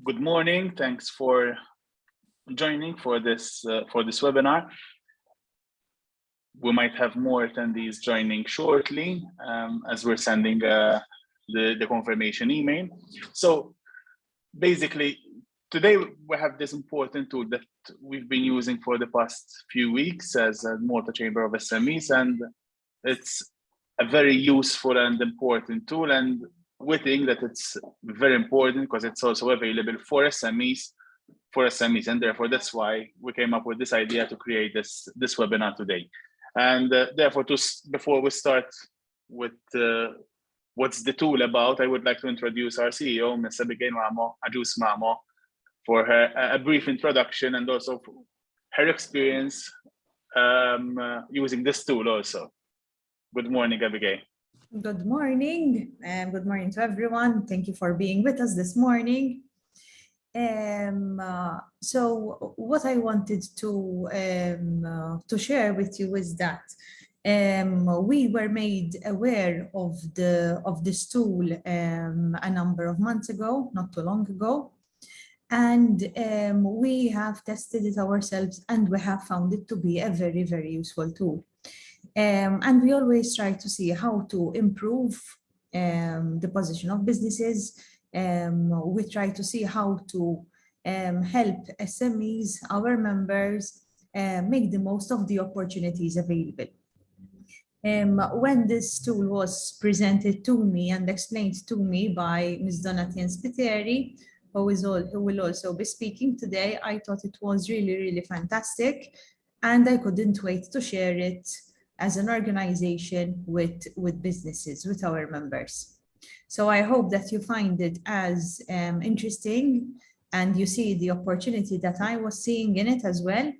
Good morning. Thanks for joining for this webinar. We might have more attendees joining shortly as we're sending the confirmation email. So basically, today we have this important tool that we've been using for the past few weeks as a Malta Chamber of SMEs, and it's a very useful and important tool. And we think that it's very important because it's also available for SMEs, and therefore that's why we came up with this idea to create this webinar today. And therefore, before we start with what's the tool about, I would like to introduce our CEO, Ms. Abigail Ajus Mamo, for her a brief introduction and also her experience using this tool also. Good morning, Abigail. Good morning, and good morning to everyone. Thank you for being with us this morning. So what I wanted to share with you is that we were made aware of this tool a number of months ago, not too long ago, and we have tested it ourselves, and we have found it to be a very, very useful tool. And we always try to see how to improve the position of businesses. We try to see how to help SMEs, our members, make the most of the opportunities available. When this tool was presented to me and explained to me by Ms. Donatien Spiteri, who will also be speaking today, I thought it was really, really fantastic, and I couldn't wait to share it as an organization with businesses, with our members. So I hope that you find it as interesting and you see the opportunity that I was seeing in it as well.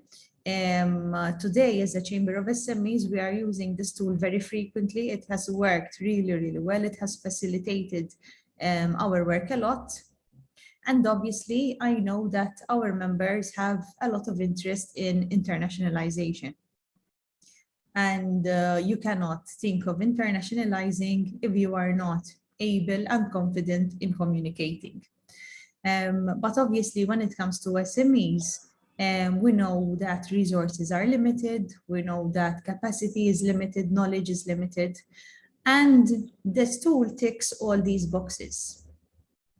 Today, as a Chamber of SMEs, we are using this tool very frequently. It has worked really, really well. It has facilitated our work a lot. And obviously, I know that our members have a lot of interest in internationalization. And you cannot think of internationalizing if you are not able and confident in communicating. But obviously, when it comes to SMEs, we know that resources are limited, we know that capacity is limited, knowledge is limited, and this tool ticks all these boxes.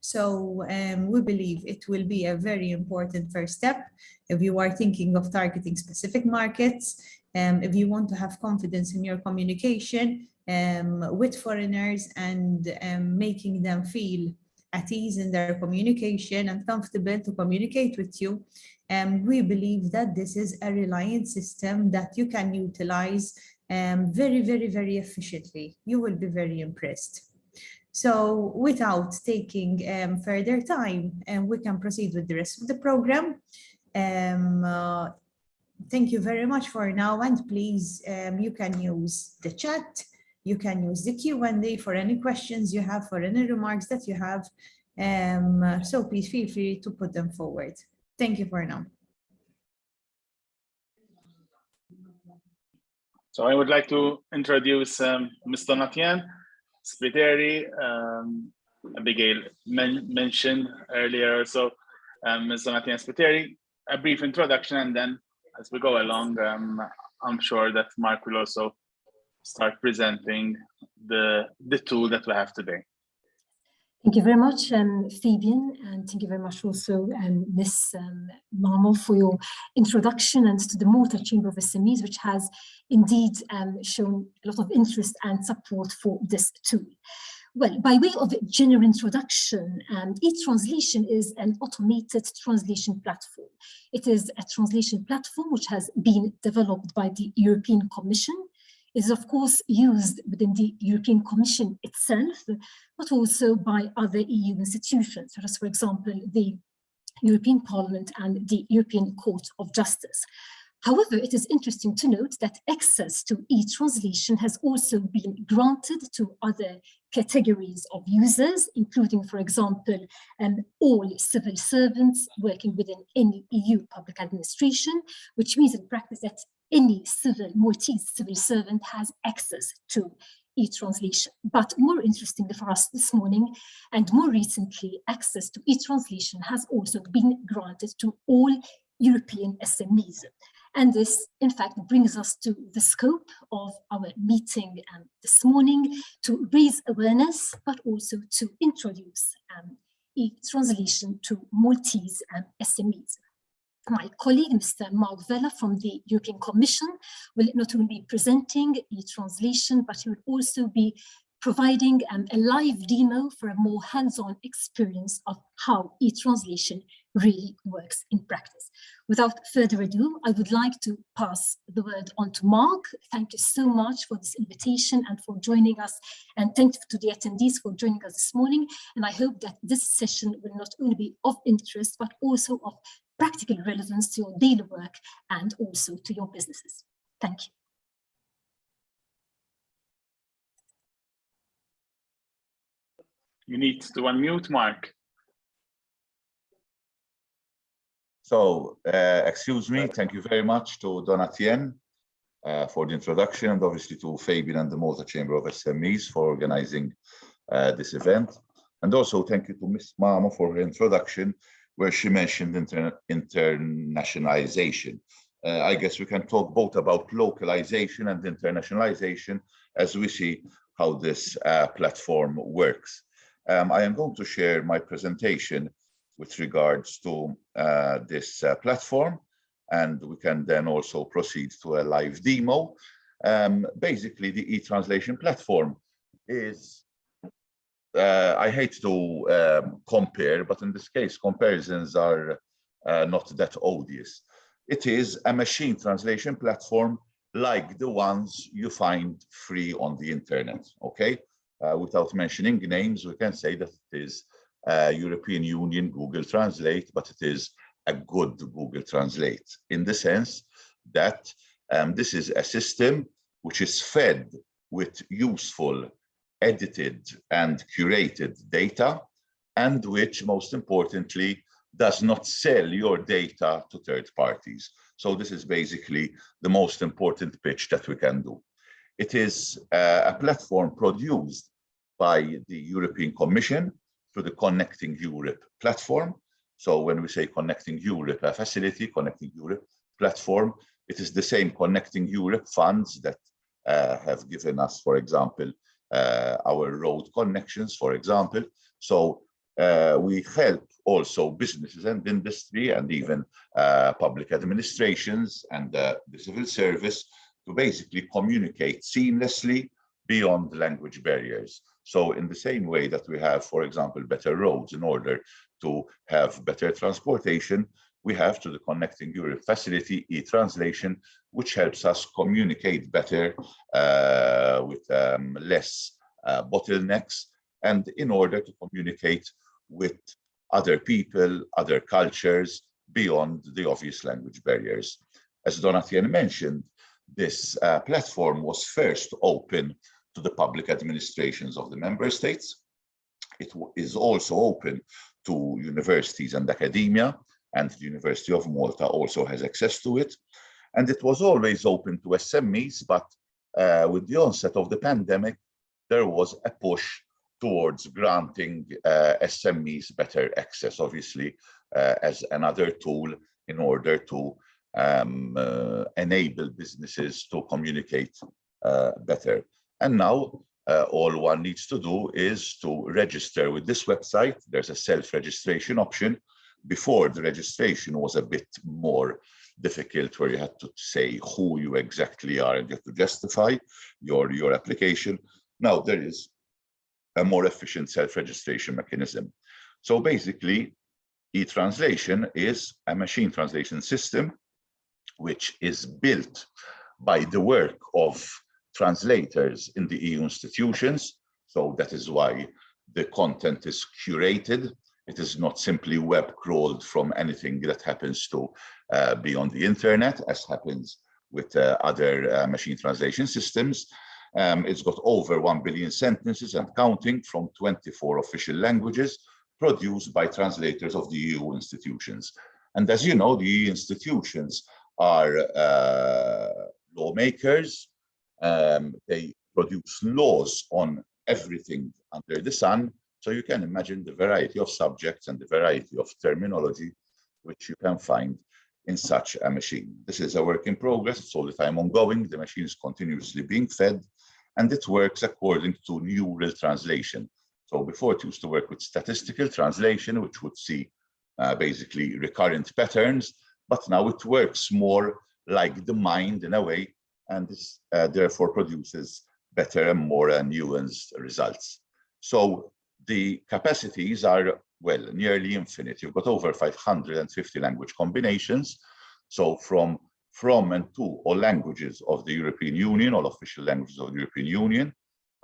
So we believe it will be a very important first step if you are thinking of targeting specific markets, if you want to have confidence in your communication with foreigners and making them feel at ease in their communication and comfortable to communicate with you. We believe that this is a reliant system that you can utilize very, very, very efficiently. You will be very impressed. So without taking further time, we can proceed with the rest of the program. Thank you very much for now, and please, you can use the chat, you can use the Q&A for any questions you have, for any remarks that you have. So please feel free to put them forward. Thank you for now. So I would like to introduce Ms. Donatien Spiteri. Abigail mentioned earlier, so Ms. Donatien Spiteri, a brief introduction, and then as we go along, I'm sure that Mark will also start presenting the tool that we have today. Thank you very much, Fabian, and thank you very much also, Ms. Mamo, for your introduction, and to the Malta Chamber of SMEs, which has indeed shown a lot of interest and support for this tool. Well, by way of general introduction, e-translation is an automated translation platform. It is a translation platform which has been developed by the European Commission. It is, of course, used within the European Commission itself, but also by other EU institutions, such as, for example, the European Parliament and the European Court of Justice. However, it is interesting to note that access to e-translation has also been granted to other categories of users, including, for example, all civil servants working within any EU public administration, which means in practice that any Maltese civil servant has access to e-translation. But more interestingly for us this morning, and more recently, access to e-translation has also been granted to all European SMEs. And this, in fact, brings us to the scope of our meeting this morning, to raise awareness, but also to introduce e-translation to Maltese SMEs. My colleague, Mr. Mark Vella from the European Commission, will not only be presenting e-translation, but he will also be providing a live demo for a more hands-on experience of how e-translation really works in practice. Without further ado, I would like to pass the word on to Mark. Thank you so much for this invitation and for joining us, and thank you to the attendees for joining us this morning. And I hope that this session will not only be of interest, but also of practical relevance to your daily work and also to your businesses. Thank you. You need to unmute, Mark. So, excuse me, thank you very much to Donatien for the introduction, and obviously to Fabian and the Malta Chamber of SMEs for organizing this event. And also thank you to Ms. Mamo for her introduction, where she mentioned internationalization. I guess we can talk both about localization and internationalization as we see how this platform works. I am going to share my presentation with regards to this platform, and we can then also proceed to a live demo. Basically, the e-translation platform is, I hate to compare, but in this case, comparisons are not that odious. It is a machine translation platform like the ones you find free on the internet, okay? Without mentioning names, we can say that it is European Union Google Translate, but it is a good Google Translate in the sense that this is a system which is fed with useful, edited and curated data, and which, most importantly, does not sell your data to third parties. So this is basically the most important pitch that we can do. It is a platform produced by the European Commission through the Connecting Europe platform. So when we say Connecting Europe facility, Connecting Europe platform, it is the same Connecting Europe funds that have given us, for example, our road connections, for example. So we help also businesses and industry and even public administrations and the civil service to basically communicate seamlessly beyond language barriers. So in the same way that we have, for example, better roads in order to have better transportation, we have to the Connecting Europe facility e-translation, which helps us communicate better with less bottlenecks, and in order to communicate with other people, other cultures, beyond the obvious language barriers. As Donatien mentioned, this platform was first open to the public administrations of the member states. It is also open to universities and academia, and the University of Malta also has access to it. And it was always open to SMEs, but with the onset of the pandemic, there was a push towards granting SMEs better access, obviously, as another tool in order to enable businesses to communicate better. And now all one needs to do is to register with this website. There's a self-registration option. Before, the registration was a bit more difficult, where you had to say who you exactly are and you have to justify your application. Now there is a more efficient self-registration mechanism. So basically, e-translation is a machine translation system which is built by the work of translators in the EU institutions. So that is why the content is curated. It is not simply web crawled from anything that happens to be on the internet, as happens with other machine translation systems. It's got over 1 billion sentences and counting from 24 official languages produced by translators of the EU institutions. And as you know, the EU institutions are lawmakers. They produce laws on everything under the sun. So you can imagine the variety of subjects and the variety of terminology which you can find in such a machine. This is a work in progress. It's all the time ongoing. The machine is continuously being fed, and it works according to neural translation. So before it used to work with statistical translation, which would see basically recurrent patterns, but now it works more like the mind in a way, and this therefore produces better and more nuanced results. So the capacities are, well, nearly infinite. You've got over 550 language combinations. So from and to all languages of the European Union, all official languages of the European Union,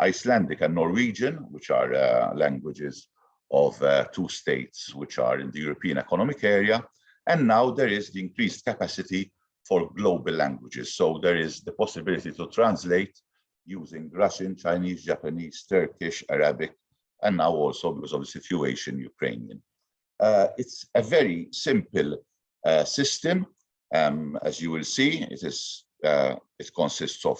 Icelandic and Norwegian, which are languages of 2 states which are in the European Economic Area. And now there is the increased capacity for global languages. So there is the possibility to translate using Russian, Chinese, Japanese, Turkish, Arabic, and now also, because of the situation, Ukrainian. It's a very simple system. As you will see, it consists of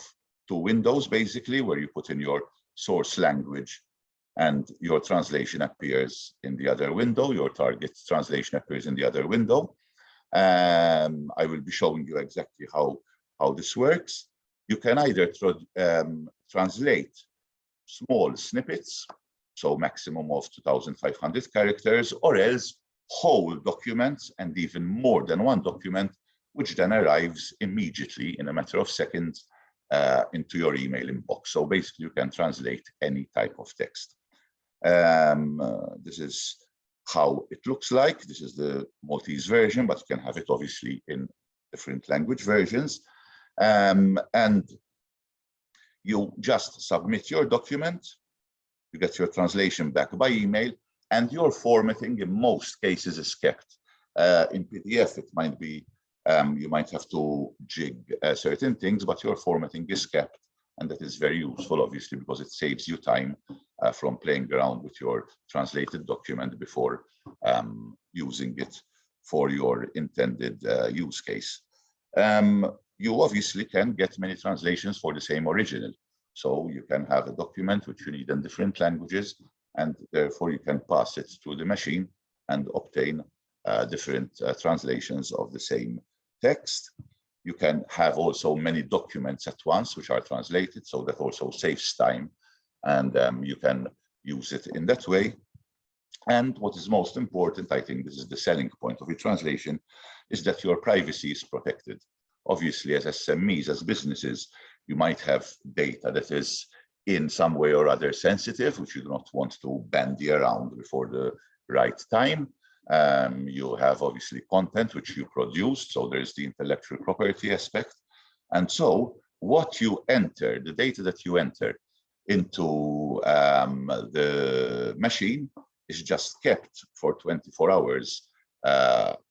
2 windows, basically, where you put in your source language and your translation appears in the other window. Your target translation appears in the other window. I will be showing you exactly how this works. You can either translate small snippets, so maximum of 2,500 characters, or else whole documents and even more than 1 document, which then arrives immediately in a matter of seconds into your email inbox. So basically you can translate any type of text. This is how it looks like. This is the Maltese version, but you can have it obviously in different language versions. And you just submit your document, you get your translation back by email, and your formatting in most cases is kept. In PDF, it might be, you might have to jig certain things, but your formatting is kept. And that is very useful, obviously, because it saves you time from playing around with your translated document before using it for your intended use case. You obviously can get many translations for the same original. So you can have a document which you need in different languages, and therefore you can pass it through the machine and obtain different translations of the same text. You can have also many documents at once which are translated, so that also saves time, and you can use it in that way. And what is most important, I think this is the selling point of your translation, is that your privacy is protected. Obviously, as SMEs, as businesses, you might have data that is in some way or other sensitive, which you do not want to bandy around before the right time. You have obviously content which you produce, so there's the intellectual property aspect. And so what you enter, the data that you enter into the machine is just kept for 24 hours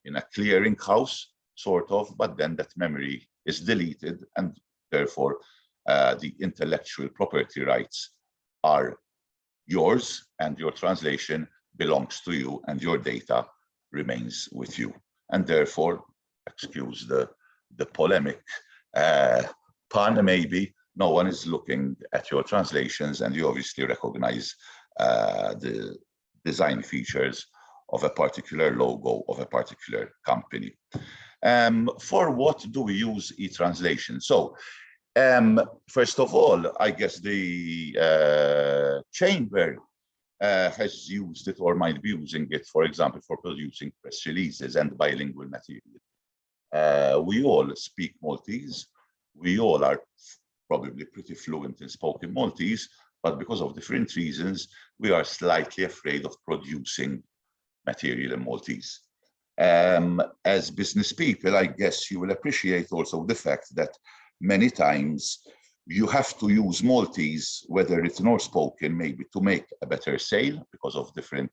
in a clearing house, sort of, but then that memory is deleted, and therefore the intellectual property rights are yours, and your translation belongs to you, and your data remains with you. And therefore, excuse the polemic pun maybe, no one is looking at your translations, and you obviously recognize the design features of a particular logo of a particular company. For what do we use e-translation? So first of all, I guess the chamber has used it or might be using it, for example, for producing press releases and bilingual material. We all speak Maltese. We all are probably pretty fluent in spoken Maltese, but because of different reasons, we are slightly afraid of producing material in Maltese. As business people, I guess you will appreciate also the fact that many times you have to use Maltese, whether written or spoken, maybe to make a better sale because of different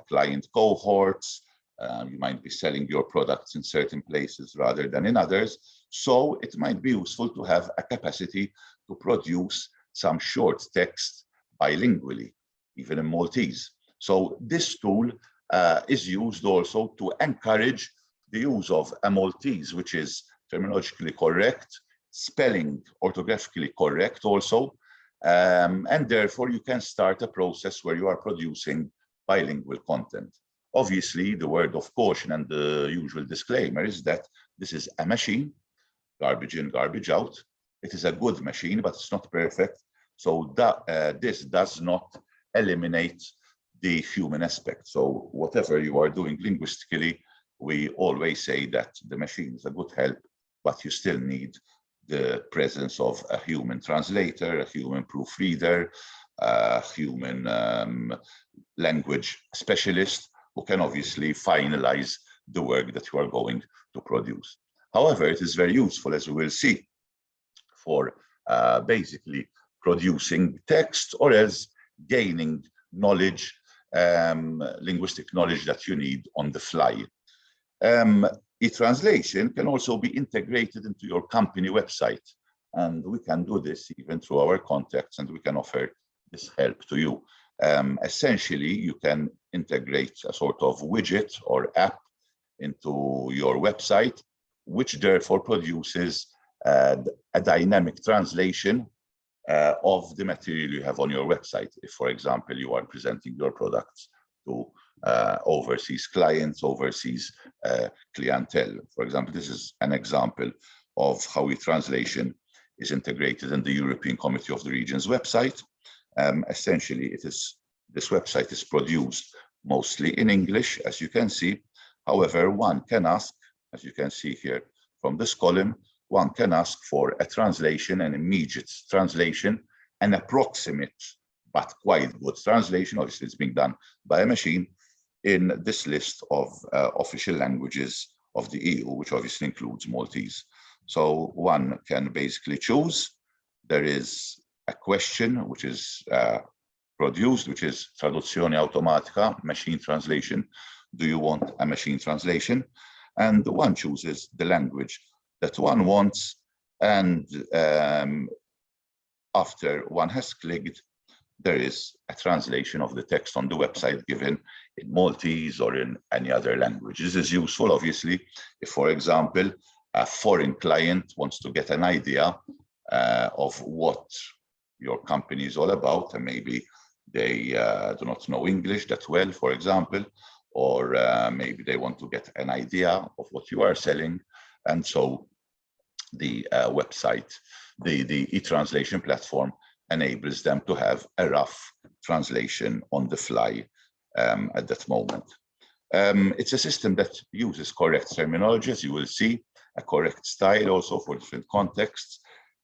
client cohorts. You might be selling your products in certain places rather than in others. So it might be useful to have a capacity to produce some short text bilingually, even in Maltese. So this tool is used also to encourage the use of a Maltese, which is terminologically correct, spelling orthographically correct also, and therefore you can start a process where you are producing bilingual content. Obviously, the word of caution and the usual disclaimer is that this is a machine, garbage in, garbage out. It is a good machine, but it's not perfect. So that, this does not eliminate the human aspect. So whatever you are doing linguistically, we always say that the machine is a good help, but you still need the presence of a human translator, a human proofreader, a human language specialist who can obviously finalize the work that you are going to produce. However, it is very useful, as we will see, for basically producing text or as gaining knowledge, linguistic knowledge that you need on the fly. E-translation can also be integrated into your company website, and we can do this even through our contacts, and we can offer this help to you. Essentially, you can integrate a sort of widget or app into your website, which therefore produces a dynamic translation of the material you have on your website. If, for example, you are presenting your products to overseas clients, overseas clientele. For example, this is an example of how e-translation is integrated in the European Committee of the Regions website. Essentially, this website is produced mostly in English, as you can see. However, one can ask, as you can see here from this column, one can ask for a translation, an immediate translation, an approximate but quite good translation. Obviously, it's being done by a machine in this list of official languages of the EU, which obviously includes Maltese. So one can basically choose. There is a question which is produced, which is traduzione automatica, machine translation. Do you want a machine translation? And one chooses the language that one wants, and after one has clicked, there is a translation of the text on the website given in Maltese or in any other language. This is useful, obviously, if, for example, a foreign client wants to get an idea of what your company is all about, and maybe they do not know English that well, for example, or maybe they want to get an idea of what you are selling. And so the website, the e-translation platform enables them to have a rough translation on the fly at that moment. It's a system that uses correct terminology, as you will see, a correct style also for different contexts.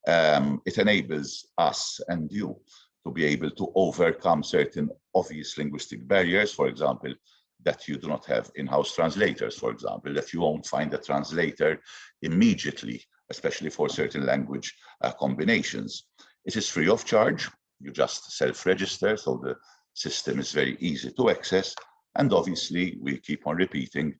It enables us and you to be able to overcome certain obvious linguistic barriers, for example, that you do not have in-house translators, for example, that you won't find a translator immediately, especially for certain language combinations. It is free of charge. You just self-register, so the system is very easy to access. And obviously, we keep on repeating,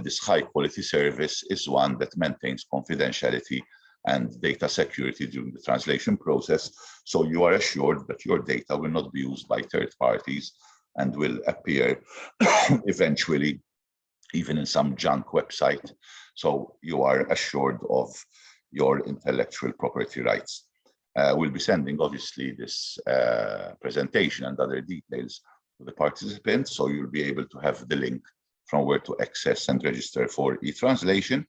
this high-quality service is one that maintains confidentiality and data security during the translation process. So you are assured that your data will not be used by third parties and will appear eventually even in some junk website. So you are assured of your intellectual property rights. We'll be sending, obviously, this presentation and other details to the participants, so you'll be able to have the link from where to access and register for e-translation.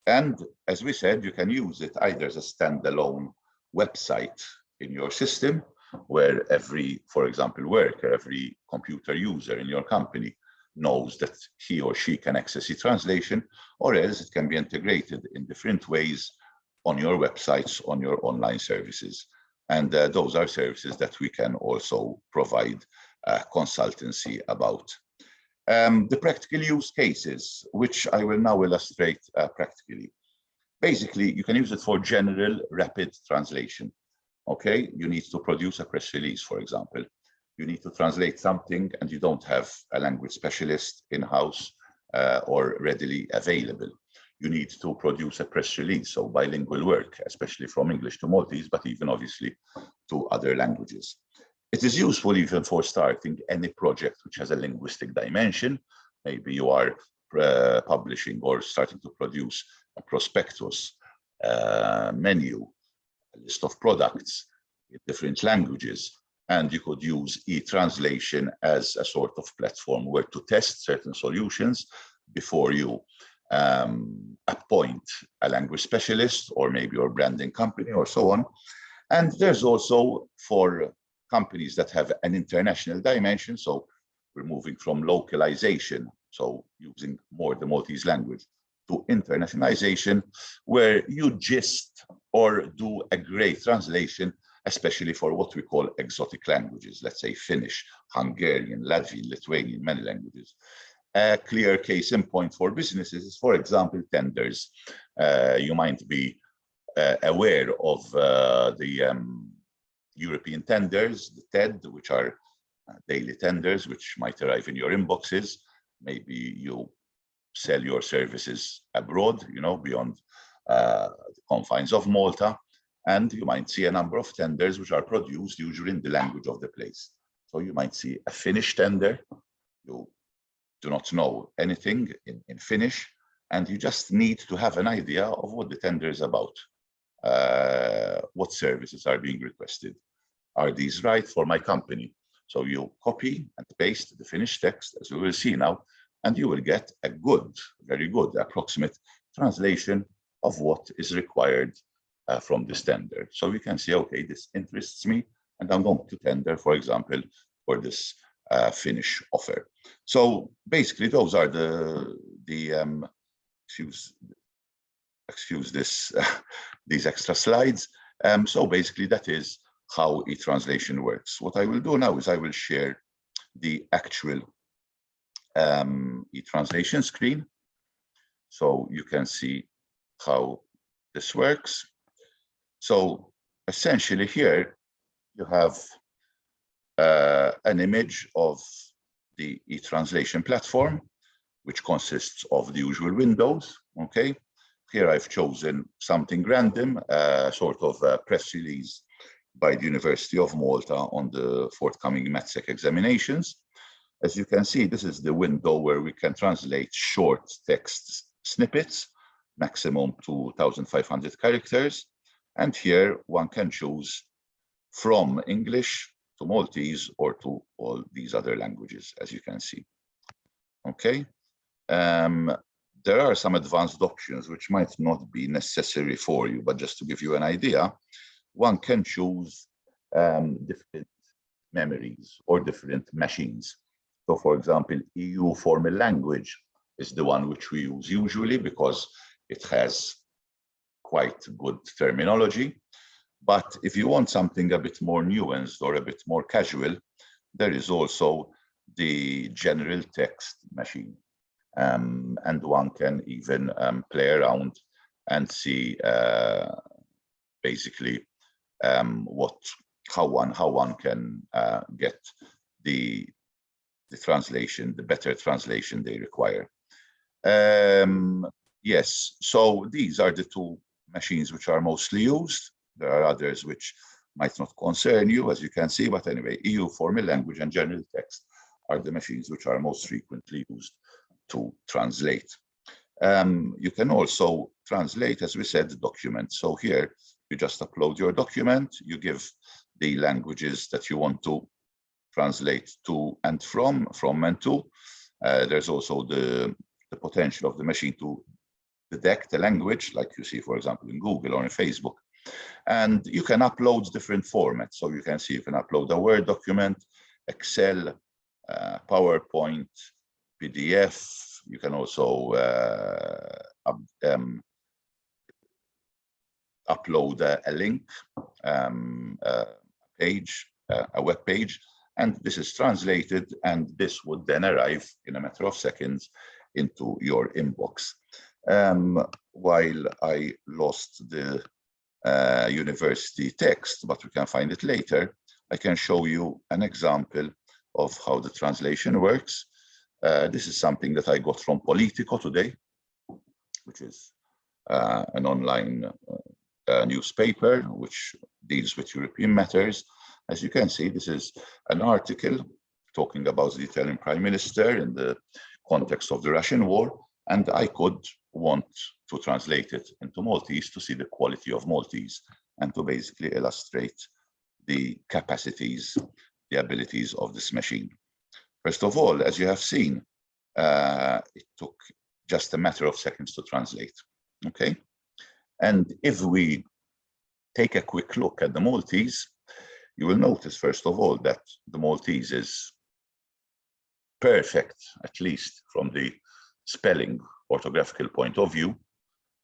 And as we said, you can use it either as a standalone website in your system, where every, for example, worker, every computer user in your company knows that he or she can access e-translation, or else it can be integrated in different ways on your websites, on your online services. And those are services that we can also provide consultancy about. The practical use cases, which I will now illustrate practically. Basically, you can use it for general rapid translation. Okay, you need to produce a press release, for example. You need to translate something and you don't have a language specialist in-house or readily available. You need to produce a press release, so bilingual work, especially from English to Maltese, but even obviously to other languages. It is useful even for starting any project which has a linguistic dimension. Maybe you are publishing or starting to produce a prospectus, menu, a list of products in different languages. And you could use e-translation as a sort of platform where to test certain solutions before you appoint a language specialist or maybe your branding company or so on. And there's also for companies that have an international dimension. So we're moving from localization, so using more the Maltese language, to internationalization, where you gist or do a great translation, especially for what we call exotic languages, let's say Finnish, Hungarian, Latvian, Lithuanian, many languages. A clear case in point for businesses is, for example, tenders. You might be aware of the European tenders, the TED, which are daily tenders, which might arrive in your inboxes. Maybe you sell your services abroad, you know, beyond the confines of Malta. And you might see a number of tenders which are produced usually in the language of the place. So you might see a Finnish tender. You do not know anything in Finnish, and you just need to have an idea of what the tender is about. What services are being requested? Are these right for my company? So you copy and paste the Finnish text, as we will see now, and you will get a good, very good approximate translation of what is required from this tender. So we can say, okay, this interests me, and I'm going to tender, for example, for this Finnish offer. So basically, those are excuse this these extra slides. So basically, that is how e-translation works. What I will do now is I will share the actual e-translation screen, so you can see how this works. So essentially here you have an image of the e-translation platform, which consists of the usual windows. Okay, here I've chosen something random, sort of a press release by the University of Malta on the forthcoming MATSEC examinations. As you can see, this is the window where we can translate short text snippets, maximum 2,500 characters. And here one can choose from English to Maltese or to all these other languages, as you can see. Okay. There are some advanced options which might not be necessary for you, but just to give you an idea, one can choose different memories or different machines. So for example, EU formal language is the one which we use usually because it has quite good terminology. But if you want something a bit more nuanced or a bit more casual, there is also the general text machine. And one can even play around and see basically how one can get the translation, the better translation they require. Yes, so these are the two machines which are mostly used. There are others which might not concern you, as you can see, but anyway, EU formal language and general text are the machines which are most frequently used to translate. You can also translate, as we said, documents. So here you just upload your document, you give the languages that you want to translate to and from and to. There's also the potential of the machine to detect a language, like you see, for example, in Google or in Facebook. And you can upload different formats. So you can see you can upload a Word document, Excel, PowerPoint, PDF. You can also upload a link, a page, a web page, and this is translated, and this would then arrive in a matter of seconds into your inbox. While I lost the university text, but we can find it later, I can show you an example of how the translation works. This is something that I got from Politico today, which is an online newspaper which deals with European matters. As you can see, this is an article talking about the Italian Prime Minister in the context of the Russian war, and I could want to translate it into Maltese to see the quality of Maltese and to basically illustrate the capacities, the abilities of this machine. First of all, as you have seen, it took just a matter of seconds to translate, okay? And if we take a quick look at the Maltese, you will notice, first of all, that the Maltese is perfect, at least from the spelling orthographical point of view.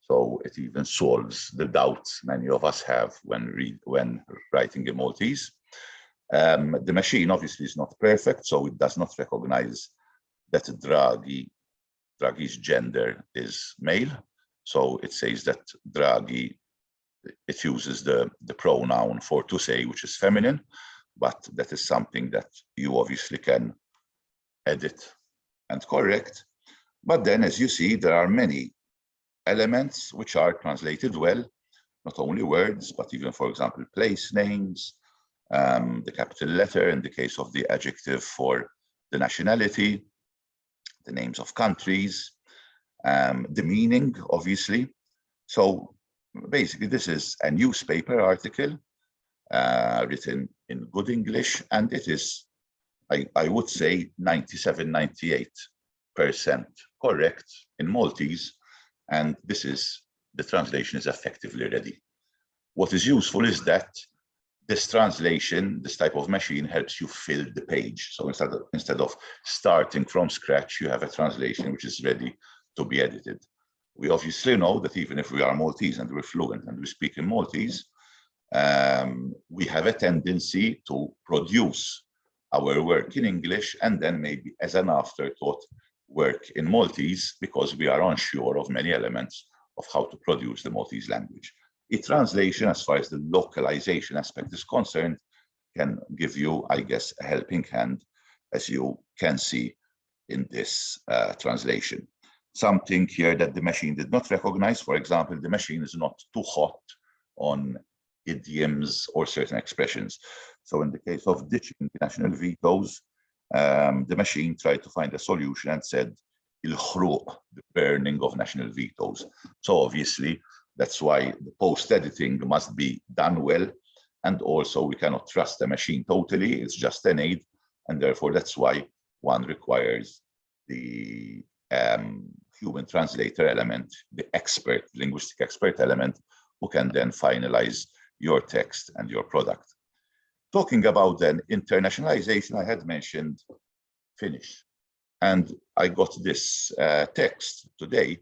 So it even solves the doubts many of us have when writing in Maltese. The machine obviously is not perfect, so it does not recognize that Draghi's gender is male. So it says that Draghi, it uses the pronoun for to say, which is feminine, but that is something that you obviously can edit and correct. But then, as you see, there are many elements which are translated well, not only words, but even, for example, place names, the capital letter in the case of the adjective for the nationality, the names of countries, the meaning, obviously. So basically, this is a newspaper article written in good English, and it is, I would say, 97–98% correct in Maltese, and the translation is effectively ready. What is useful is that this translation, this type of machine, helps you fill the page. So instead of starting from scratch, you have a translation which is ready to be edited. We obviously know that even if we are Maltese and we're fluent and we speak in Maltese, we have a tendency to produce our work in English and then maybe as an afterthought work in Maltese because we are unsure of many elements of how to produce the Maltese language. A translation, as far as the localization aspect is concerned, can give you, I guess, a helping hand, as you can see in this translation. Something here that the machine did not recognize, for example, the machine is not too hot on idioms or certain expressions. So in the case of ditching national vetoes, the machine tried to find a solution and said, il-khruq, the burning of national vetoes. So obviously, that's why the post-editing must be done well. And also we cannot trust the machine totally, it's just an aid. And therefore that's why one requires the human translator element, the expert, linguistic expert element, who can then finalize your text and your product. Talking about then internationalization, I had mentioned Finnish. And I got this text today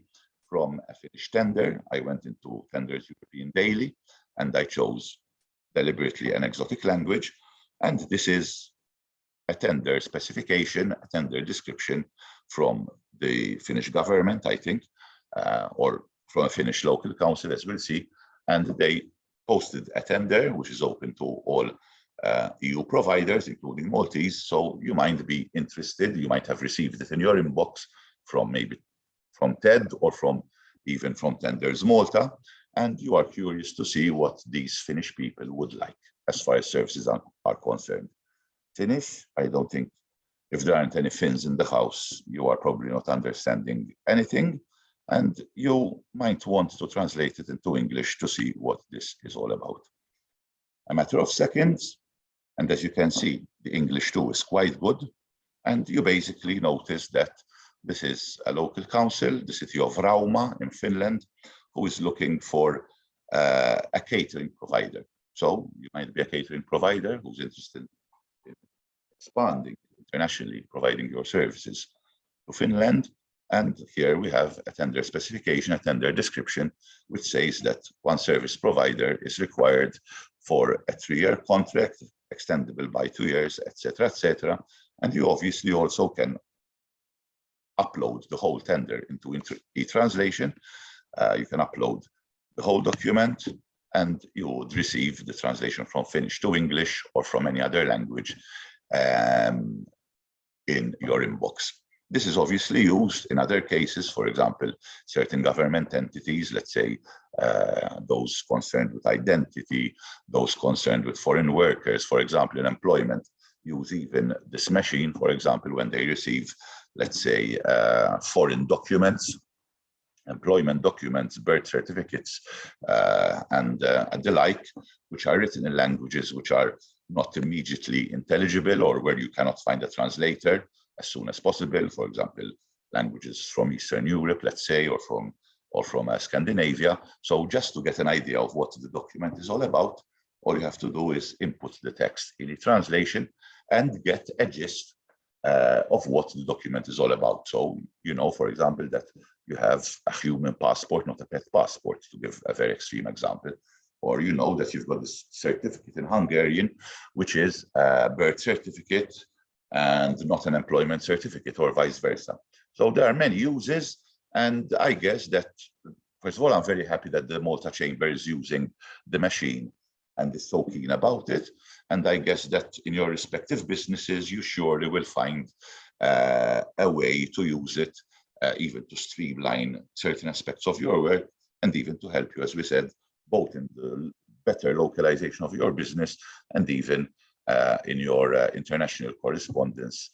from a Finnish tender. I went into Tenders European Daily and I chose deliberately an exotic language. And this is a tender specification, a tender description from the Finnish government, I think, or from a Finnish local council, as we'll see. And they posted a tender, which is open to all EU providers, including Maltese. So you might be interested, you might have received it in your inbox from maybe from TED or even from Tenders Malta. And you are curious to see what these Finnish people would like as far as services are concerned. Finnish, I don't think, if there aren't any Finns in the house, you are probably not understanding anything. And you might want to translate it into English to see what this is all about. A matter of seconds. And as you can see, the English too is quite good. And you basically notice that this is a local council, the city of Rauma in Finland, who is looking for a catering provider. So you might be a catering provider who's interested in expanding internationally, providing your services to Finland. And here we have a tender specification, a tender description, which says that one service provider is required for a 3-year contract, extendable by 2 years, etc., etc. And you obviously also can upload the whole tender into e-translation. You can upload the whole document and you would receive the translation from Finnish to English or from any other language in your inbox. This is obviously used in other cases, for example, certain government entities, let's say those concerned with identity, those concerned with foreign workers, for example, in employment, use even this machine, for example, when they receive, let's say, foreign documents employment documents, birth certificates, and the like, which are written in languages which are not immediately intelligible or where you cannot find a translator as soon as possible. For example, languages from Eastern Europe, let's say, or from Scandinavia. So just to get an idea of what the document is all about, all you have to do is input the text in a translation and get a gist of what the document is all about. So, you know, for example, that you have a human passport, not a pet passport, to give a very extreme example. Or you know that you've got this certificate in Hungarian, which is a birth certificate and not an employment certificate, or vice versa. So there are many uses, and I guess that, first of all, I'm very happy that the Malta Chamber is using the machine and is so keen about it. And I guess that in your respective businesses, you surely will find a way to use it, even to streamline certain aspects of your work, and even to help you, as we said, both in the better localization of your business and even in your international correspondence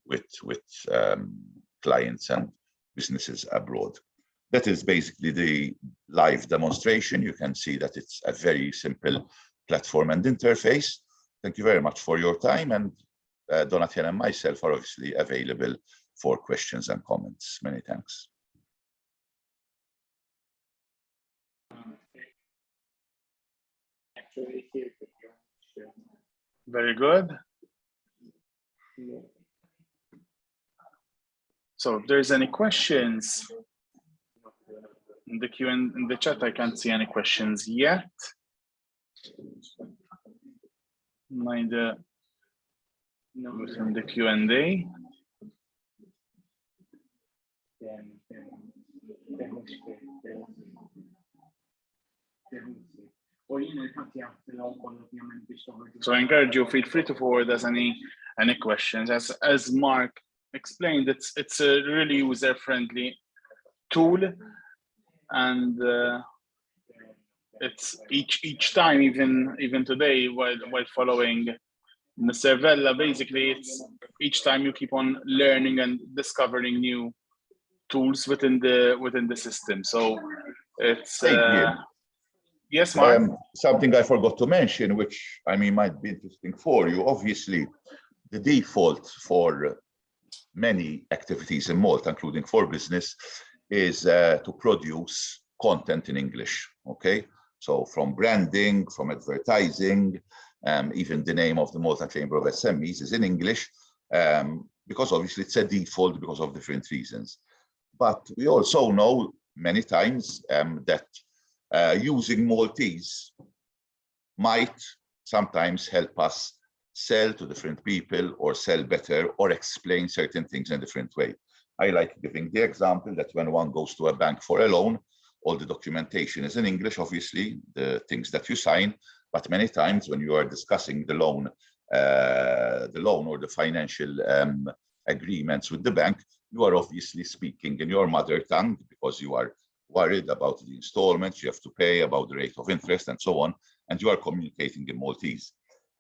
with clients and businesses abroad. That is basically the live demonstration. You can see that it's a very simple platform and interface. Thank you very much for your time, and Donatien and myself are obviously available for questions and comments. Many thanks. Very good. So if there's any questions in the Q&A in the chat, I can't see any questions yet. Neither within the Q&A. So I encourage you, feel free to forward us any questions. As Mark explained, it's a really user-friendly tool, and it's each time, even today, while following Mr. Vella, basically it's each time you keep on learning and discovering new tools within the system. So it's yes, Mark. Something I forgot to mention, which I mean might be interesting for you. Obviously, the default for many activities in Malta, including for business, is to produce content in English. Okay, so from branding, from advertising, even the name of the Malta Chamber of SMEs is in English, because obviously it's a default because of different reasons. But we also know many times that using Maltese might sometimes help us sell to different people, or sell better, or explain certain things in a different way. I like giving the example that when one goes to a bank for a loan, all the documentation is in English, obviously, the things that you sign, but many times when you are discussing the loan or the financial agreements with the bank, you are obviously speaking in your mother tongue because you are worried about the installments you have to pay, about the rate of interest and so on, and you are communicating in Maltese.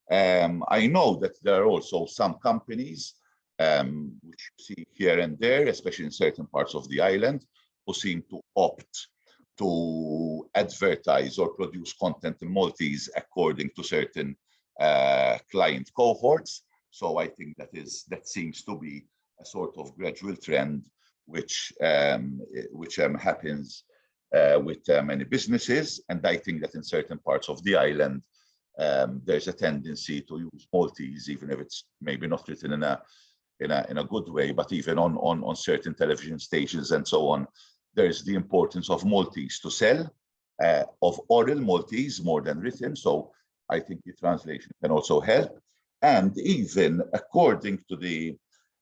I know that there are also some companies which you see here and there, especially in certain parts of the island, who seem to opt to advertise or produce content in Maltese according to certain client cohorts. So I think that seems to be a sort of gradual trend which happens with many businesses. And I think that in certain parts of the island, there's a tendency to use Maltese, even if it's maybe not written in a good way, but even on certain television stations and so on, there's the importance of Maltese to sell, of oral Maltese more than written. So I think the translation can also help. And even according to the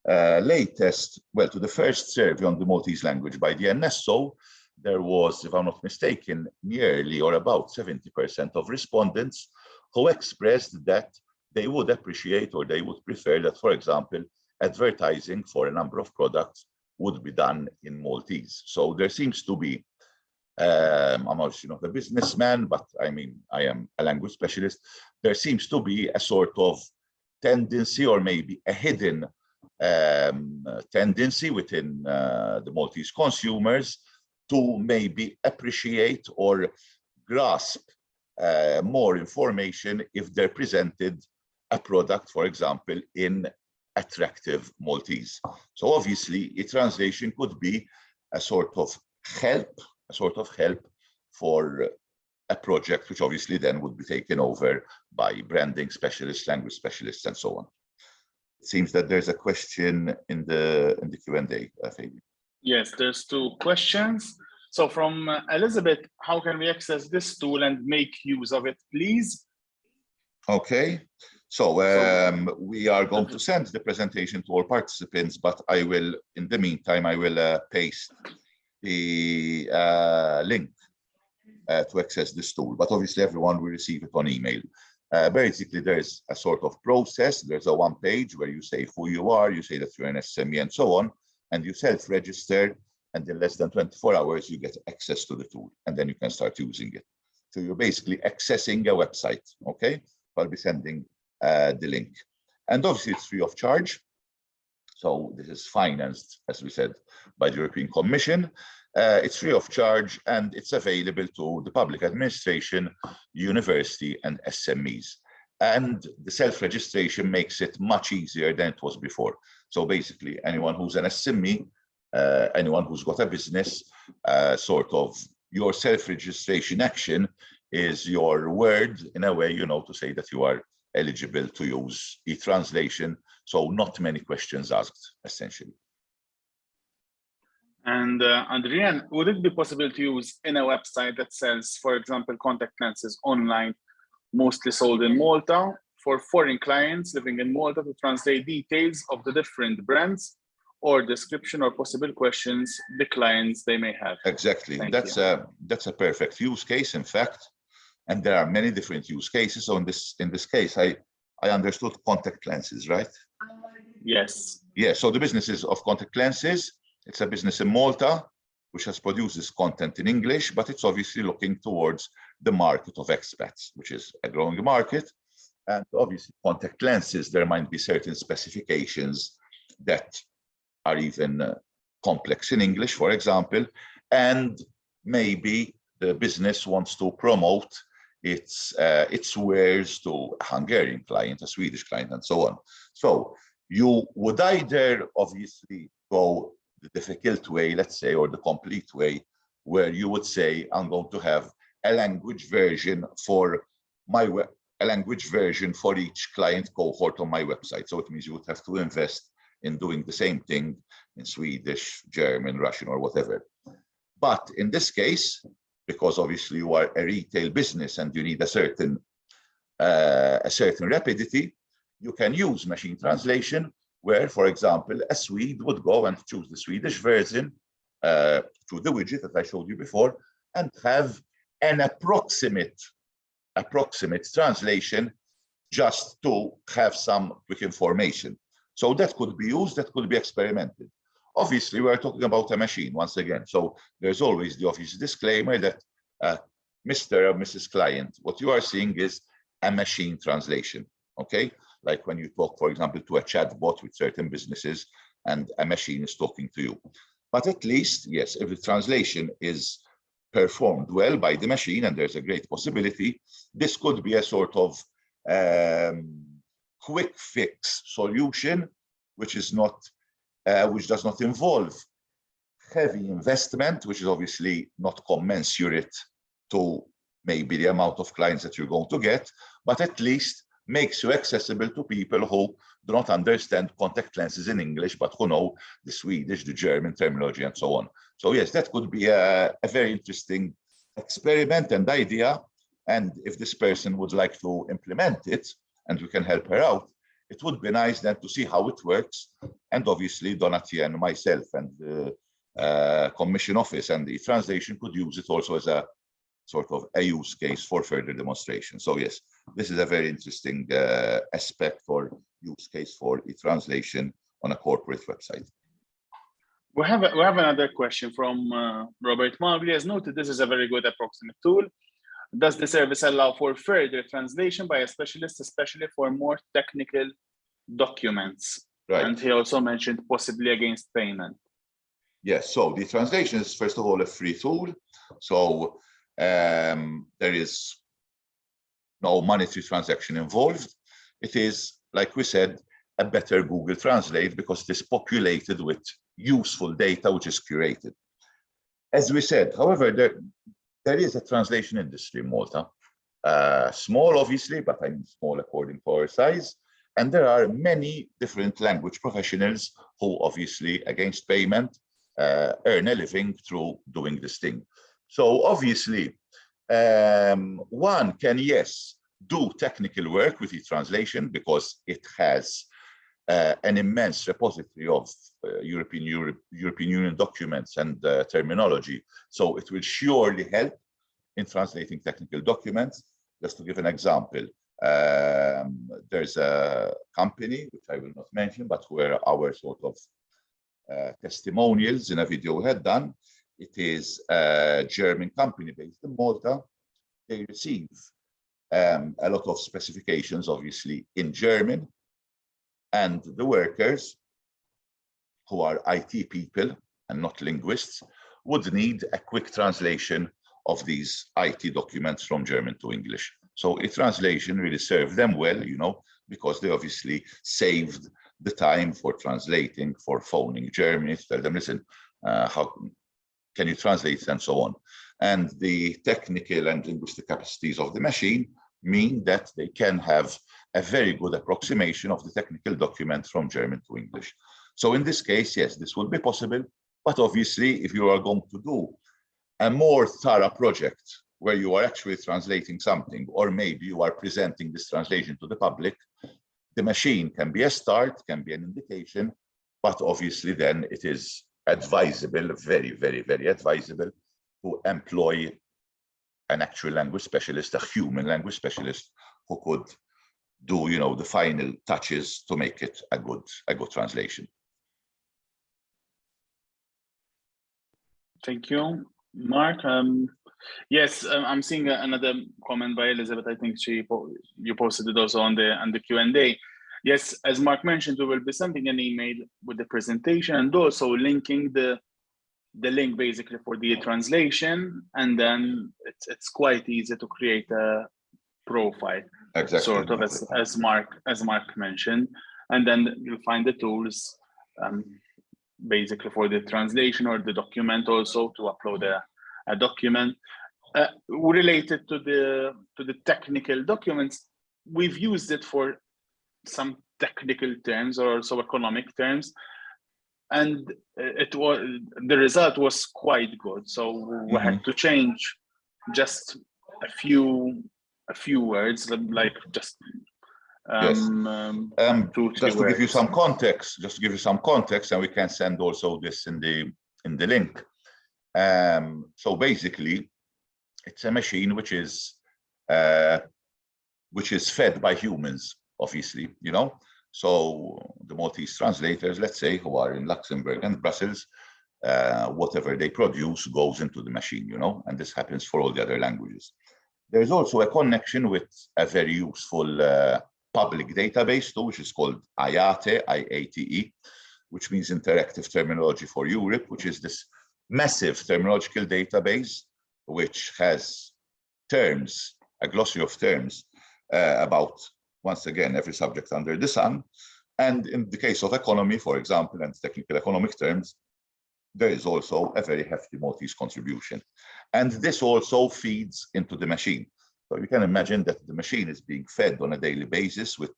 to the first survey on the Maltese language by the NSO, there was, if I'm not mistaken, nearly or about 70% of respondents who expressed that they would appreciate or they would prefer that, for example, advertising for a number of products would be done in Maltese. So there seems to be, I'm obviously not a businessman, but I mean, I am a language specialist. There seems to be a sort of tendency, or maybe a hidden tendency within the Maltese consumers to maybe appreciate or grasp more information if they're presented a product, for example, in attractive Maltese. So obviously, a translation could be a sort of help for a project, which obviously then would be taken over by branding specialists, language specialists, and so on. It seems that there's a question in the Q&A, Fabian. Yes, there's 2 questions. So from Elizabeth, how can we access this tool and make use of it, please? Okay, so we are going to send the presentation to all participants, but I will, in the meantime, I will paste the link to access this tool, but obviously everyone will receive it on email. Basically, there's a sort of process. There's a 1 page where you say who you are, you say that you're an SME and so on, and you self-register, and in less than 24 hours, you get access to the tool, and then you can start using it. So you're basically accessing a website, okay? I'll be sending the link. And obviously it's free of charge. So this is financed, as we said, by the European Commission. It's free of charge, and it's available to the public administration, university, and SMEs. And the self-registration makes it much easier than it was before. So basically, anyone who's an SME, anyone who's got a business, sort of your self-registration action is your word, in a way, you know, to say that you are eligible to use e-translation. So not many questions asked, essentially. And Adrienne, would it be possible to use in a website that sells, for example, contact lenses online, mostly sold in Malta, for foreign clients living in Malta to translate details of the different brands or description or possible questions the clients they may have? Exactly. That's a perfect use case, in fact. And there are many different use cases. So in this case, I understood contact lenses, right? Yes. Yeah, so the business is of contact lenses. It's a business in Malta, which has produces content in English, but it's obviously looking towards the market of expats, which is a growing market. And obviously contact lenses, there might be certain specifications that are even complex in English, for example, and maybe the business wants to promote its wares to a Hungarian client, a Swedish client, and so on. So you would either obviously go the difficult way, let's say, or the complete way, where you would say, I'm going to have a language version for each client cohort on my website. So it means you would have to invest in doing the same thing in Swedish, German, Russian, or whatever. But in this case, because obviously you are a retail business and you need a certain rapidity, you can use machine translation, where, for example, a Swede would go and choose the Swedish version through the widget that I showed you before, and have an approximate translation just to have some quick information. So that could be used, that could be experimented. Obviously, we're talking about a machine once again. So there's always the obvious disclaimer that Mr. or Mrs. Client, what you are seeing is a machine translation, okay? Like when you talk, for example, to a chatbot with certain businesses and a machine is talking to you. But at least, yes, if the translation is performed well by the machine, and there's a great possibility, this could be a sort of quick fix solution, which is not, which does not involve heavy investment, which is obviously not commensurate to maybe the amount of clients that you're going to get, but at least makes you accessible to people who do not understand contact lenses in English, but who know the Swedish, the German terminology, and so on. So yes, that could be a very interesting experiment and idea. And if this person would like to implement it, and we can help her out, it would be nice then to see how it works. And obviously Donatien and myself and the commission office and the translation could use it also as a sort of a use case for further demonstration. So yes, this is a very interesting aspect or use case for the translation on a corporate website. We have another question from Robert Marley. As noted, this is a very good approximate tool. Does the service allow for further translation by a specialist, especially for more technical documents? Right. And he also mentioned possibly against payment. Yes, so the translation is first of all a free tool. So there is no monetary transaction involved. It is, like we said, a better Google Translate because it is populated with useful data which is curated. As we said, however, there is a translation industry in Malta. Small, obviously, but I mean small according to our size. And there are many different language professionals who obviously, against payment, earn a living through doing this thing. So obviously, one can, yes, do technical work with the translation because it has an immense repository of European Union documents and terminology. So it will surely help in translating technical documents. Just to give an example, there's a company, which I will not mention, but where our sort of testimonials in a video we had done. It is a German company based in Malta. They receive a lot of specifications, obviously, in German. And the workers, who are IT people and not linguists, would need a quick translation of these IT documents from German to English. So a translation really served them well, you know, because they obviously saved the time for translating, for phoning Germany to tell them, listen, how can you translate and so on. And the technical and linguistic capacities of the machine mean that they can have a very good approximation of the technical document from German to English. So in this case, yes, this will be possible. But obviously, if you are going to do a more thorough project where you are actually translating something, or maybe you are presenting this translation to the public, the machine can be a start, can be an indication, but obviously then it is advisable, very, very, very advisable to employ an actual language specialist, a human language specialist who could do, you know, the final touches to make it a good translation. Thank you, Mark. Yes, I'm seeing another comment by Elizabeth. I think you posted it also on the Q&A. Yes, as Mark mentioned, we will be sending an email with the presentation and also linking the link basically for the translation, and then it's quite easy to create a profile, exactly, sort of as Mark mentioned, and then you'll find the tools basically for the translation or the document, also to upload a document related to the technical documents. We've used it for some technical terms or also economic terms, and the result was quite good. So we had to change just a few words, like just just to give you some context, and we can send also this in the link. So basically, it's a machine which is fed by humans, obviously, you know. So the Maltese translators, let's say, who are in Luxembourg and Brussels, whatever they produce goes into the machine, you know, and this happens for all the other languages. There's also a connection with a very useful public database too, which is called IATE, I-A-T-E, which means Interactive Terminology for Europe, which is this massive terminological database, which has terms, a glossary of terms about, once again, every subject under the sun. And in the case of economy, for example, and technical economic terms, there is also a very hefty Maltese contribution. And this also feeds into the machine. So you can imagine that the machine is being fed on a daily basis with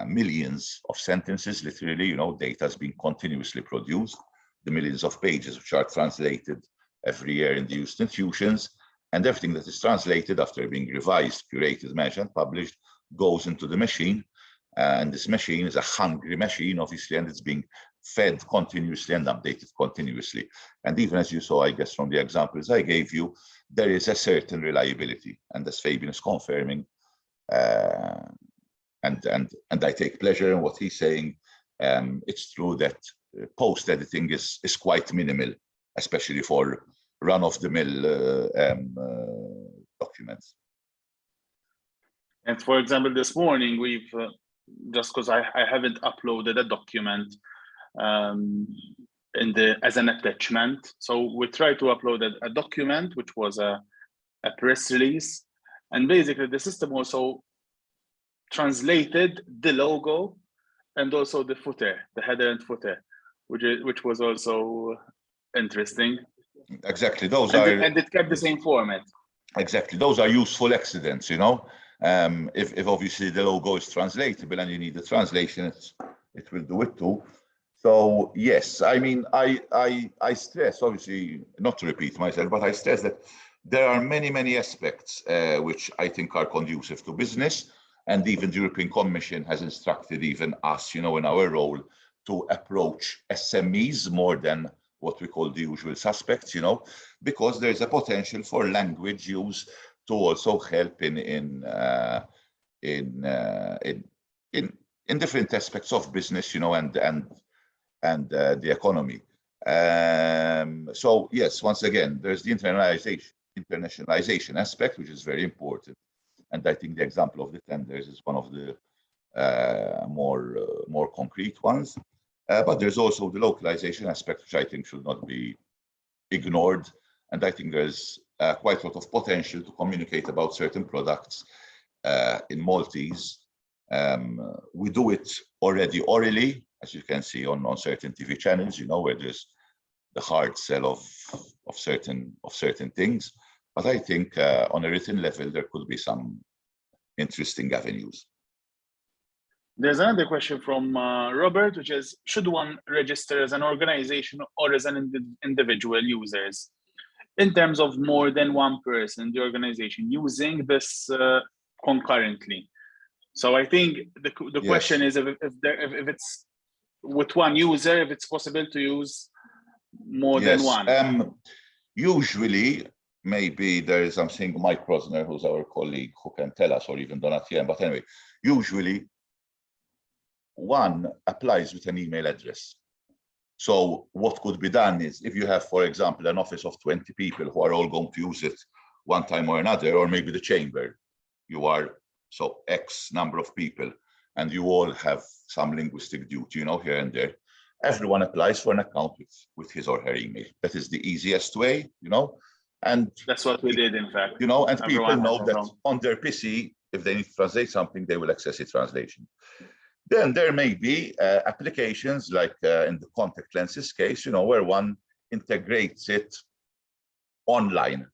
millions of sentences, literally, you know, data is being continuously produced, the millions of pages which are translated every year in the institutions, and everything that is translated after being revised, curated, measured, and published goes into the machine. And this machine is a hungry machine, obviously, and it's being fed continuously and updated continuously. And even as you saw, I guess, from the examples I gave you, there is a certain reliability. And as Fabian is confirming, and I take pleasure in what he's saying, it's true that post-editing is quite minimal, especially for run-of-the-mill documents. And for example, this morning, we've, just because I haven't uploaded a document as an attachment. So we tried to upload a document, which was a press release, and basically the system also translated the logo and also the footer, the header and footer, which was also interesting. Exactly, those and it kept the same format. Exactly, those are useful accidents, you know. If obviously the logo is translatable and you need the translation, it will do it too. So yes, I mean, I stress, obviously, not to repeat myself, but I stress that there are many aspects which I think are conducive to business, and even the European Commission has instructed even us, you know, in our role, to approach SMEs more than what we call the usual suspects, you know, because there is a potential for language use to also help in different aspects of business, you know, and the economy. So yes, once again, there's the internationalization aspect, which is very important. And I think the example of the tenders is one of the more concrete ones. But there's also the localization aspect, which I think should not be ignored. And I think there's quite a lot of potential to communicate about certain products in Maltese. We do it already orally, as you can see on certain TV channels, you know, where there's the hard sell of certain things. But I think on a written level, there could be some interesting avenues. There's another question from Robert, which is, should one register as an organization or as an individual users? In terms of more than one person in the organization using this concurrently. So I think the question is if it's with one user, if it's possible to use more than one. Usually, maybe there is something, Mike Prosner, who's our colleague, who can tell us, or even Donatien, but anyway, usually one applies with an email address. So what could be done is, if you have, for example, an office of 20 people who are all going to use it one time or another, or maybe the chamber, you are so X number of people, and you all have some linguistic duty, you know, here and there. Everyone applies for an account with his or her email. That is the easiest way, you know. And that's what we did, in fact. You know, and everyone people know that on their PC, if they need to translate something, they will access a translation. Then there may be applications like in the contact lenses case, you know, where one integrates it online.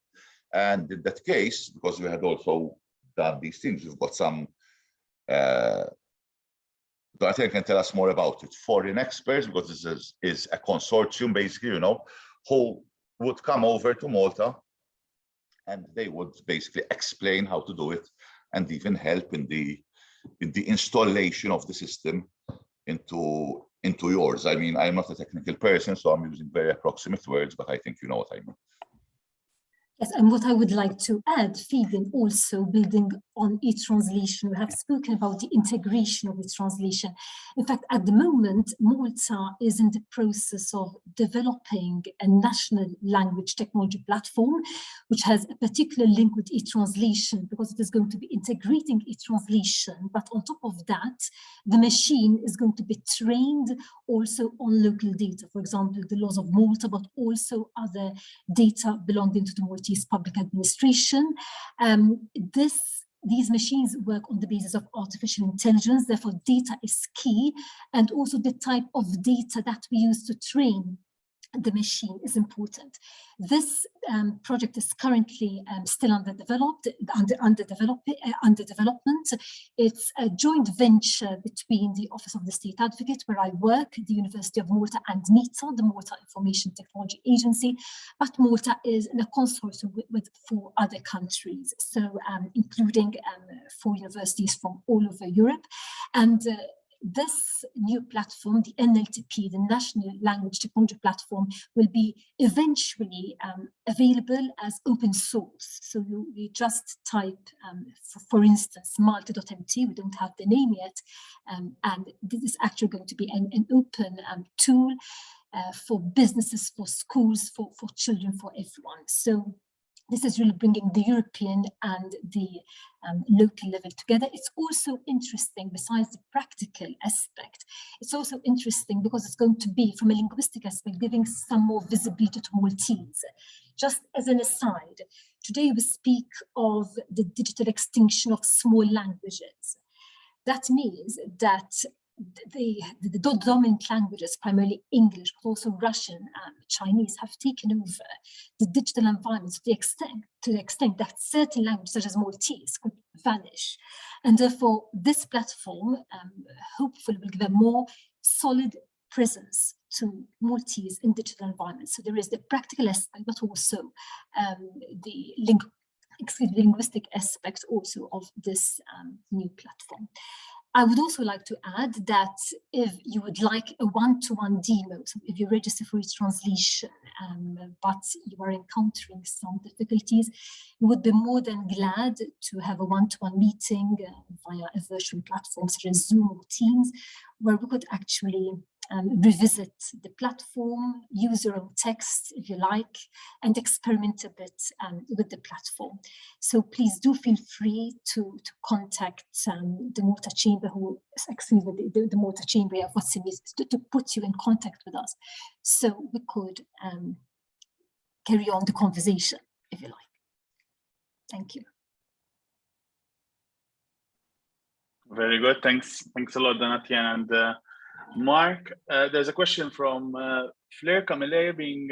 And in that case, because we had also done these things, we've got some, I think can tell us more about it, foreign experts, because this is a consortium, basically, you know, who would come over to Malta and they would basically explain how to do it and even help in the installation of the system into yours. I mean, I'm not a technical person, so I'm using very approximate words, but I think you know what I mean. Yes, and what I would like to add, Phoebe, also building on e-translation, we have spoken about the integration of e-translation. In fact, at the moment, Malta is in the process of developing a national language technology platform, which has a particular link with e-translation, because it is going to be integrating e-translation. But on top of that, the machine is going to be trained also on local data, for example, the laws of Malta, but also other data belonging to the Maltese public administration. These machines work on the basis of artificial intelligence, therefore data is key, and also the type of data that we use to train the machine is important. This project is currently still under development. It's a joint venture between the Office of the State Advocate, where I work, the University of Malta, and MITA, the Malta Information Technology Agency. But Malta is in a consortium with 4 other countries, so including 4 universities from all over Europe. And this new platform, the NLTP, the National Language Technology Platform, will be eventually available as open source. So you just type, for instance, malta.mt, we don't have the name yet, and this is actually going to be an open tool for businesses, for schools, for children, for everyone. So This is really bringing the European and the local level together. It's also interesting, besides the practical aspect, it's also interesting because it's going to be, from a linguistic aspect, giving some more visibility to Maltese. Just as an aside, today we speak of the digital extinction of small languages. That means that the dominant languages, primarily English, but also Russian and Chinese, have taken over the digital environment to the extent that certain languages, such as Maltese, could vanish. And therefore, this platform hopefully will give a more solid presence to Maltese in digital environments. So there is the practical aspect, but also the linguistic aspect also of this new platform. I would also like to add that if you would like a one-to-one demo, so if you register for each translation, but you are encountering some difficulties, we would be more than glad to have a one-to-one meeting via a virtual platform such as Zoom or Teams, where we could actually revisit the platform, use your own text if you like, and experiment a bit with the platform. So please do feel free to contact the Malta Chamber, the Malta Chamber of SMEs, to put you in contact with us, so we could carry on the conversation, if you like. Thank you. Very good. Thanks a lot, Donatien and Mark. There's a question from Flair Camille, being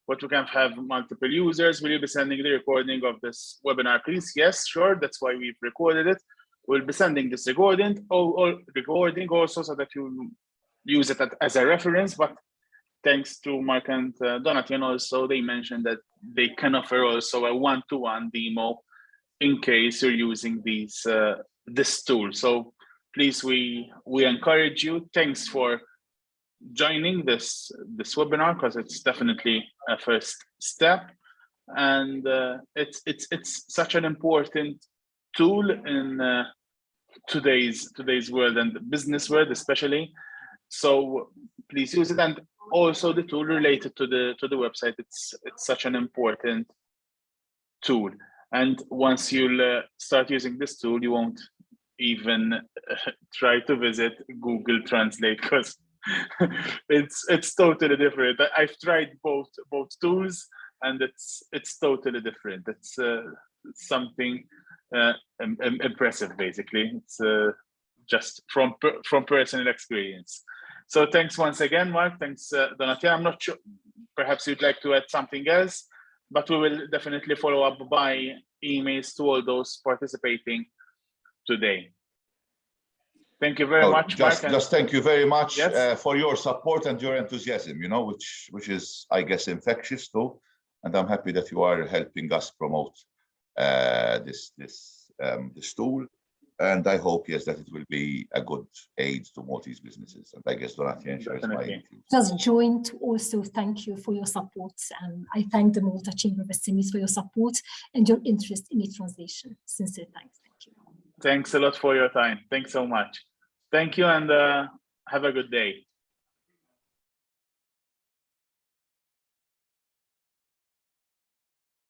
what we can have multiple users. Will you be sending the recording of this webinar, please? Yes, sure. That's why we've recorded it. We'll be sending this recording also so that you use it as a reference. But thanks to Mark and Donatien also, they mentioned that they can offer also a one-to-one demo in case you're using this tool. So please, we encourage you. Thanks for joining this webinar, because it's definitely a first step, and it's such an important tool in today's world and the business world especially. So please use it, and also the tool related to the website. It's such an important tool, and once you'll start using this tool, you won't even try to visit Google Translate, because it's totally different. I've tried both tools, and it's totally different. It's something impressive, basically. It's just from personal experience. So thanks once again, Mark. Thanks, Donatien. I'm not sure, perhaps you'd like to add something else, but we will definitely follow up by emails to all those participating today. Thank you very much, Mark. Just thank you very much, yes, for your support and your enthusiasm, which is, I guess, infectious too. And I'm happy that you are helping us promote this tool. And I hope, yes, that it will be a good aid to Maltese businesses. And I guess Donatien shares my views. Just join to also thank you for your support. And I thank the Malta Chamber of SMEs for your support and your interest in e-translation. Sincere thanks. Thank you. Thanks a lot for your time. Thanks so much. Thank you, and have a good day.